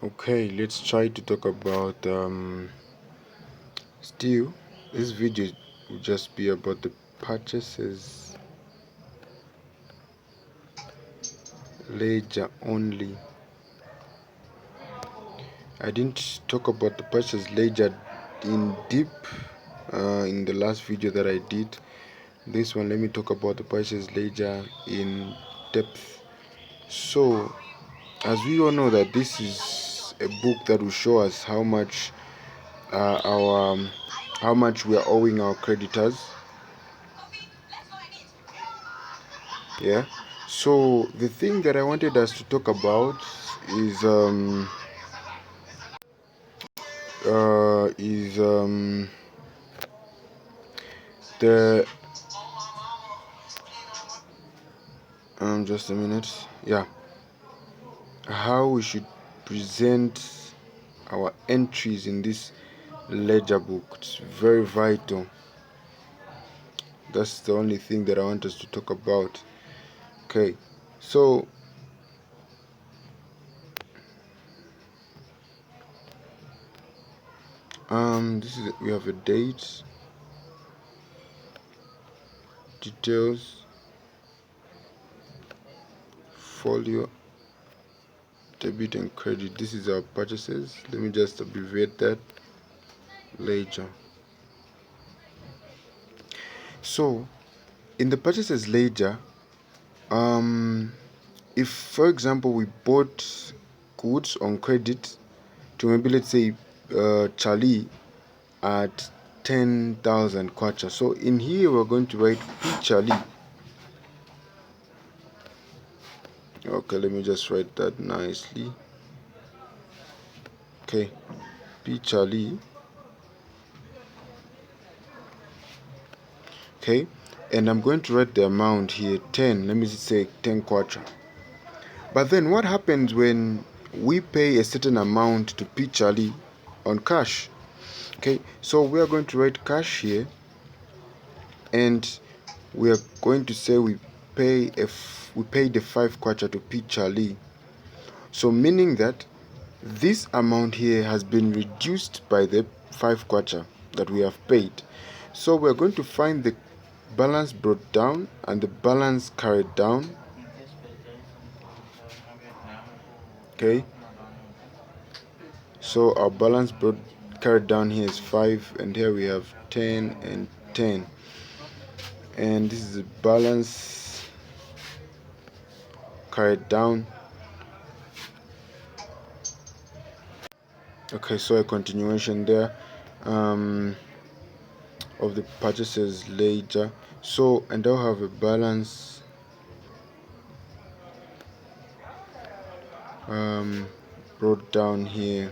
Okay, let's try to talk about still this video will just be about the purchases ledger only. I didn't talk about the purchase ledger in deep in the last video that I did. This one, let me talk about the purchase ledger in depth. So as we all know that this is a book that will show us how much our how much we are owing our creditors. Yeah, so the thing that I wanted us to talk about is is the just a minute. Yeah, how we should present our entries in this ledger book. It's very vital. That's the only thing that I want us to talk about. Okay, so this is, we have a date, details, folio, debit and credit. This is our purchases. Let me just abbreviate that, ledger. So in the purchases ledger, if for example we bought goods on credit to maybe let's say Charlie at 10,000 kwacha. So in here we're going to write P Charlie. Okay, let me just write that nicely. Okay, P Charlie. Okay, and I'm going to write the amount here 10. Let me say 10 kwacha. But then what happens when we pay a certain amount to P Charlie on cash? Okay, so we are going to write cash here, and we are going to say we pay the 5 kwacha to P Charlie. So meaning that this amount here has been reduced by the 5 kwacha that we have paid. So we are going to find the balance brought down and the balance carried down. Okay, so our balance brought carried down here is 5, and here we have 10 and 10, and this is the balance carried down. Okay, so a continuation there of the purchases ledger. So, and I'll have a balance brought down here,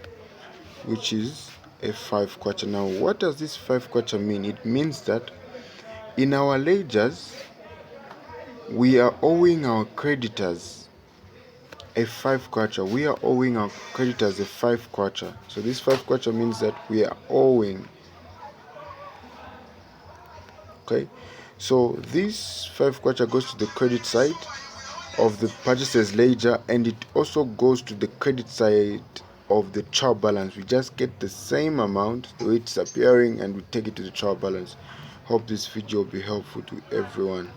which is a 5 kwacha. Now what does this 5 kwacha mean? It means that in our ledgers we are owing our creditors a 5 kwacha. We are owing our creditors a 5 kwacha. So this 5 kwacha means that we are owing. Okay, so this 5 kwacha goes to the credit side of the purchases ledger, and it also goes to the credit side of the trial balance. We just get the same amount the way it's appearing and we take it to the trial balance. Hope this video will be helpful to everyone.